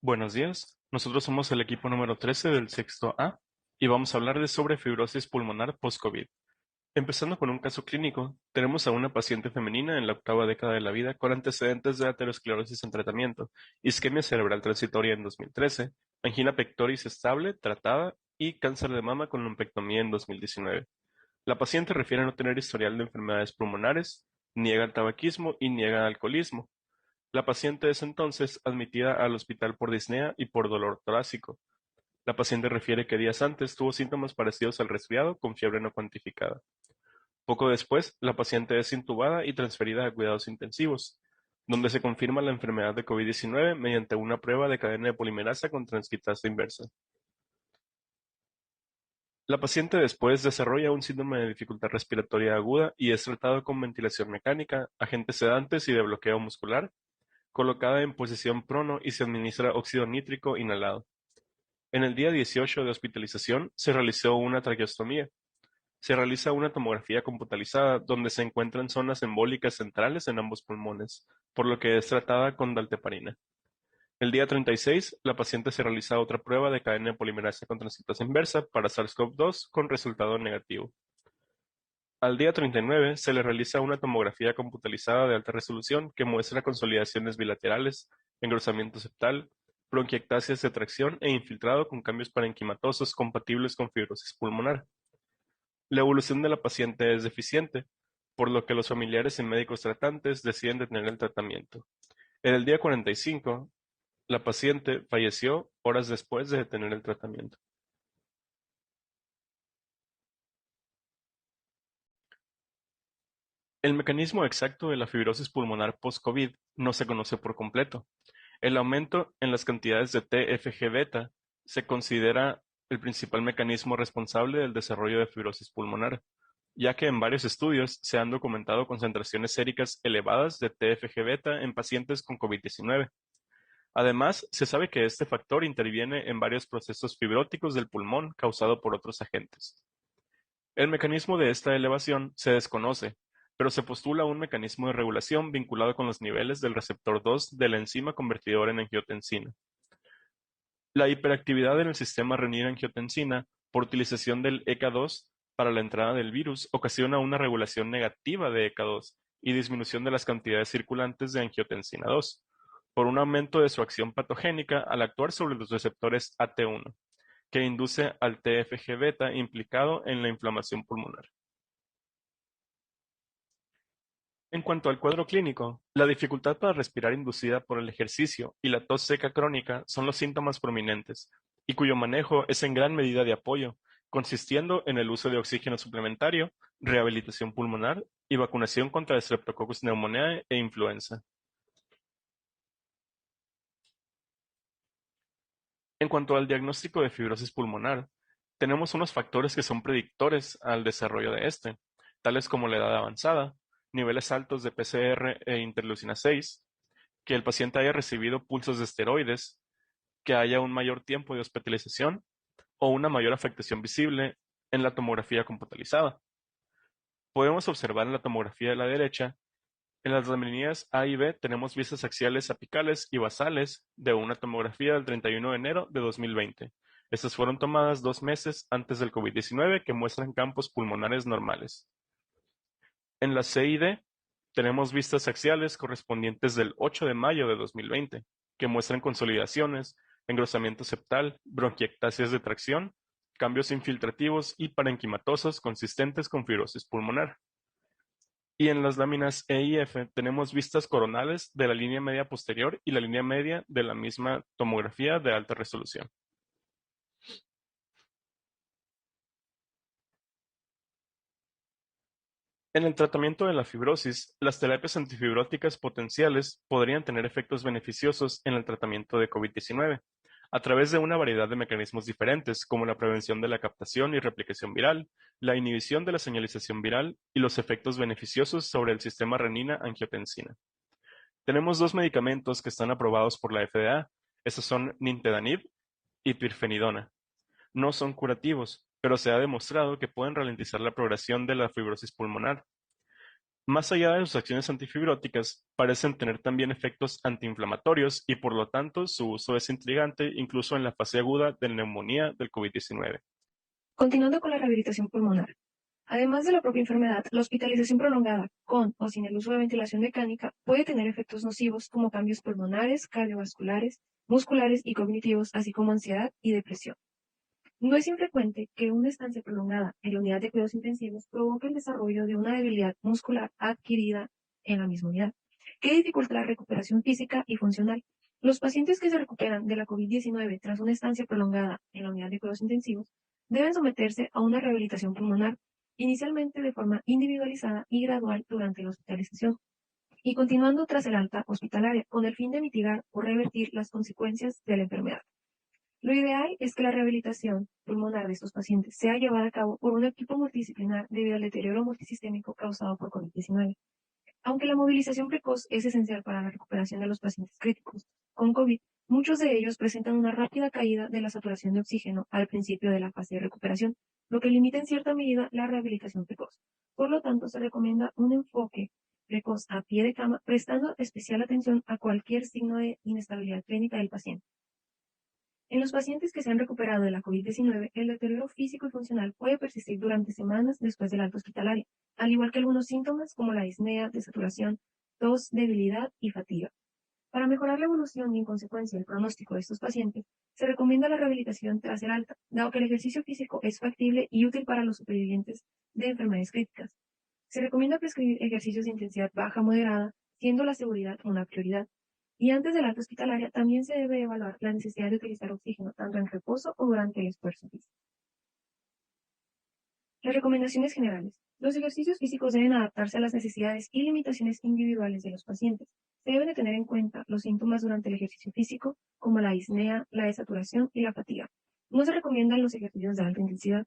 Buenos días, nosotros somos el equipo número 13 del sexto A y vamos a hablar sobre fibrosis pulmonar post-COVID. Empezando con un caso clínico, tenemos a una paciente femenina en la octava década de la vida con antecedentes de aterosclerosis en tratamiento, isquemia cerebral transitoria en 2013, angina pectoris estable, tratada y cáncer de mama con lumpectomía en 2019. La paciente refiere no tener historial de enfermedades pulmonares, niega el tabaquismo y niega alcoholismo. La paciente es entonces admitida al hospital por disnea y por dolor torácico. La paciente refiere que días antes tuvo síntomas parecidos al resfriado con fiebre no cuantificada. Poco después, la paciente es intubada y transferida a cuidados intensivos, donde se confirma la enfermedad de COVID-19 mediante una prueba de cadena de polimerasa con transcriptasa inversa. La paciente después desarrolla un síndrome de dificultad respiratoria aguda y es tratado con ventilación mecánica, agentes sedantes y de bloqueo muscular, colocada en posición prono y se administra óxido nítrico inhalado. En el día 18 de hospitalización se realizó una traqueostomía. Se realiza una tomografía computarizada donde se encuentran zonas embólicas centrales en ambos pulmones, por lo que es tratada con dalteparina. El día 36, la paciente se realiza otra prueba de cadena de polimerasa con transcriptasa inversa para SARS-CoV-2 con resultado negativo. Al día 39 se le realiza una tomografía computarizada de alta resolución que muestra consolidaciones bilaterales, engrosamiento septal, bronquiectasias de tracción e infiltrado con cambios parenquimatosos compatibles con fibrosis pulmonar. La evolución de la paciente es deficiente, por lo que los familiares y médicos tratantes deciden detener el tratamiento. En el día 45, la paciente falleció horas después de detener el tratamiento. El mecanismo exacto de la fibrosis pulmonar post-COVID no se conoce por completo. El aumento en las cantidades de TFG-beta se considera el principal mecanismo responsable del desarrollo de fibrosis pulmonar, ya que en varios estudios se han documentado concentraciones séricas elevadas de TFG-beta en pacientes con COVID-19. Además, se sabe que este factor interviene en varios procesos fibróticos del pulmón causado por otros agentes. El mecanismo de esta elevación se desconoce, pero se postula un mecanismo de regulación vinculado con los niveles del receptor 2 de la enzima convertidora en angiotensina. La hiperactividad en el sistema renina-angiotensina por utilización del ECA2 para la entrada del virus ocasiona una regulación negativa de ECA2 y disminución de las cantidades circulantes de angiotensina 2, por un aumento de su acción patogénica al actuar sobre los receptores AT1, que induce al TFG-beta implicado en la inflamación pulmonar. En cuanto al cuadro clínico, la dificultad para respirar inducida por el ejercicio y la tos seca crónica son los síntomas prominentes, y cuyo manejo es en gran medida de apoyo, consistiendo en el uso de oxígeno suplementario, rehabilitación pulmonar y vacunación contra Streptococcus pneumoniae e influenza. En cuanto al diagnóstico de fibrosis pulmonar, tenemos unos factores que son predictores al desarrollo de este, tales como la edad avanzada, niveles altos de PCR e interleucina 6, que el paciente haya recibido pulsos de esteroides, que haya un mayor tiempo de hospitalización o una mayor afectación visible en la tomografía computarizada. Podemos observar en la tomografía de la derecha, en las laminillas A y B tenemos vistas axiales apicales y basales de una tomografía del 31 de enero de 2020. Estas fueron tomadas 2 meses antes del COVID-19 que muestran campos pulmonares normales. En la C y D tenemos vistas axiales correspondientes del 8 de mayo de 2020, que muestran consolidaciones, engrosamiento septal, bronquiectasias de tracción, cambios infiltrativos y parenquimatosos consistentes con fibrosis pulmonar. Y en las láminas E y F tenemos vistas coronales de la línea media posterior y la línea media de la misma tomografía de alta resolución. En el tratamiento de la fibrosis, las terapias antifibróticas potenciales podrían tener efectos beneficiosos en el tratamiento de COVID-19, a través de una variedad de mecanismos diferentes, como la prevención de la captación y replicación viral, la inhibición de la señalización viral y los efectos beneficiosos sobre el sistema renina-angiotensina. Tenemos dos medicamentos que están aprobados por la FDA. Estos son nintedanib y pirfenidona. No son curativos, pero se ha demostrado que pueden ralentizar la progresión de la fibrosis pulmonar. Más allá de sus acciones antifibróticas, parecen tener también efectos antiinflamatorios y por lo tanto su uso es intrigante incluso en la fase aguda de neumonía del COVID-19. Continuando con la rehabilitación pulmonar. Además de la propia enfermedad, la hospitalización prolongada, con o sin el uso de ventilación mecánica, puede tener efectos nocivos como cambios pulmonares, cardiovasculares, musculares y cognitivos, así como ansiedad y depresión. No es infrecuente que una estancia prolongada en la unidad de cuidados intensivos provoque el desarrollo de una debilidad muscular adquirida en la misma unidad, que dificulta la recuperación física y funcional. Los pacientes que se recuperan de la COVID-19 tras una estancia prolongada en la unidad de cuidados intensivos deben someterse a una rehabilitación pulmonar, inicialmente de forma individualizada y gradual durante la hospitalización, y continuando tras el alta hospitalaria, con el fin de mitigar o revertir las consecuencias de la enfermedad. Lo ideal es que la rehabilitación pulmonar de estos pacientes sea llevada a cabo por un equipo multidisciplinar debido al deterioro multisistémico causado por COVID-19. Aunque la movilización precoz es esencial para la recuperación de los pacientes críticos con COVID, muchos de ellos presentan una rápida caída de la saturación de oxígeno al principio de la fase de recuperación, lo que limita en cierta medida la rehabilitación precoz. Por lo tanto, se recomienda un enfoque precoz a pie de cama, prestando especial atención a cualquier signo de inestabilidad clínica del paciente. En los pacientes que se han recuperado de la COVID-19, el deterioro físico y funcional puede persistir durante semanas después del alta hospitalaria, al igual que algunos síntomas como la disnea, desaturación, tos, debilidad y fatiga. Para mejorar la evolución y, en consecuencia, el pronóstico de estos pacientes, se recomienda la rehabilitación tras el alta, dado que el ejercicio físico es factible y útil para los supervivientes de enfermedades críticas. Se recomienda prescribir ejercicios de intensidad baja moderada, siendo la seguridad una prioridad. Y antes del alta hospitalaria también se debe evaluar la necesidad de utilizar oxígeno tanto en reposo o durante el esfuerzo físico. Las recomendaciones generales. Los ejercicios físicos deben adaptarse a las necesidades y limitaciones individuales de los pacientes. Se deben de tener en cuenta los síntomas durante el ejercicio físico, como la disnea, la desaturación y la fatiga. No se recomiendan los ejercicios de alta intensidad.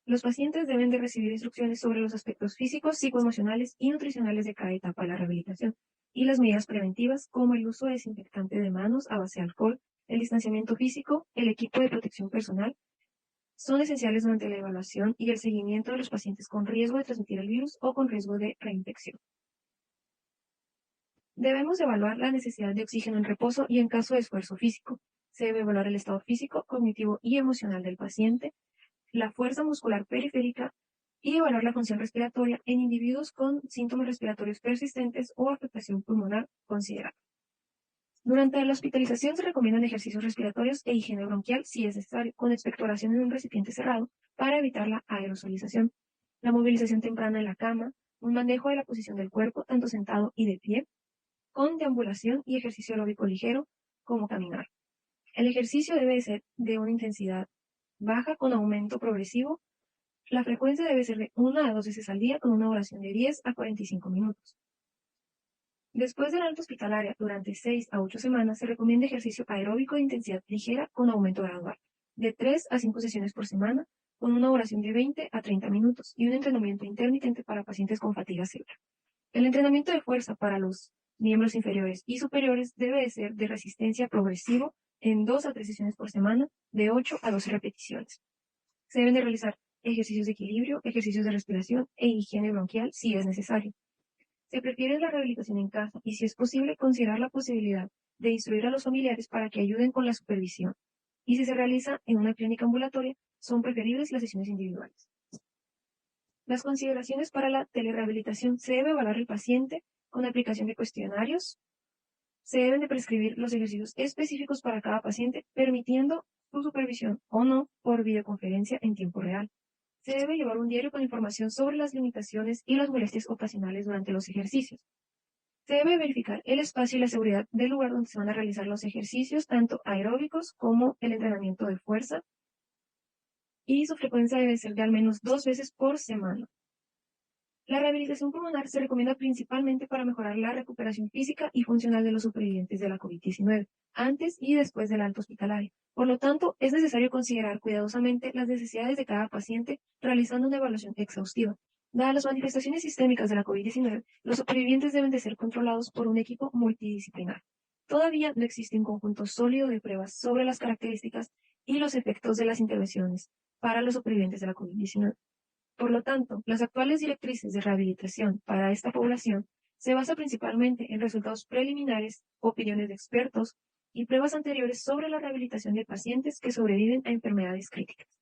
Los pacientes deben de recibir instrucciones sobre los aspectos físicos, psicoemocionales y nutricionales de cada etapa de la rehabilitación y las medidas preventivas como el uso de desinfectante de manos a base de alcohol, el distanciamiento físico, el equipo de protección personal, son esenciales durante la evaluación y el seguimiento de los pacientes con riesgo de transmitir el virus o con riesgo de reinfección. Debemos evaluar la necesidad de oxígeno en reposo y en caso de esfuerzo físico. Se debe evaluar el estado físico, cognitivo y emocional del paciente, la fuerza muscular periférica y evaluar la función respiratoria en individuos con síntomas respiratorios persistentes o afectación pulmonar considerable. Durante la hospitalización se recomiendan ejercicios respiratorios e higiene bronquial si es necesario, con expectoración en un recipiente cerrado para evitar la aerosolización, la movilización temprana en la cama, un manejo de la posición del cuerpo, tanto sentado y de pie, con deambulación y ejercicio aeróbico ligero, como caminar. El ejercicio debe ser de una intensidad baja con aumento progresivo. La frecuencia debe ser de 1 a 2 veces al día con una duración de 10 a 45 minutos. Después del alta hospitalaria, durante 6 a 8 semanas, se recomienda ejercicio aeróbico de intensidad ligera con aumento gradual, de 3 a 5 sesiones por semana, con una duración de 20 a 30 minutos y un entrenamiento intermitente para pacientes con fatiga severa. El entrenamiento de fuerza para los miembros inferiores y superiores debe de ser de resistencia progresivo en 2 a 3 sesiones por semana, de 8 a 12 repeticiones. Se deben de realizar ejercicios de equilibrio, ejercicios de respiración e higiene bronquial si es necesario. Se prefiere la rehabilitación en casa y, si es posible, considerar la posibilidad de instruir a los familiares para que ayuden con la supervisión. Y si se realiza en una clínica ambulatoria, son preferibles las sesiones individuales. Las consideraciones para la telerehabilitación: se debe evaluar el paciente con aplicación de cuestionarios. Se deben de prescribir los ejercicios específicos para cada paciente, permitiendo su supervisión o no por videoconferencia en tiempo real. Se debe llevar un diario con información sobre las limitaciones y las molestias ocasionales durante los ejercicios. Se debe verificar el espacio y la seguridad del lugar donde se van a realizar los ejercicios, tanto aeróbicos como el entrenamiento de fuerza, y su frecuencia debe ser de al menos 2 veces por semana. La rehabilitación pulmonar se recomienda principalmente para mejorar la recuperación física y funcional de los supervivientes de la COVID-19, antes y después del alta hospitalaria. Por lo tanto, es necesario considerar cuidadosamente las necesidades de cada paciente, realizando una evaluación exhaustiva. Dadas las manifestaciones sistémicas de la COVID-19, los supervivientes deben de ser controlados por un equipo multidisciplinar. Todavía no existe un conjunto sólido de pruebas sobre las características y los efectos de las intervenciones para los supervivientes de la COVID-19. Por lo tanto, las actuales directrices de rehabilitación para esta población se basan principalmente en resultados preliminares, opiniones de expertos y pruebas anteriores sobre la rehabilitación de pacientes que sobreviven a enfermedades críticas.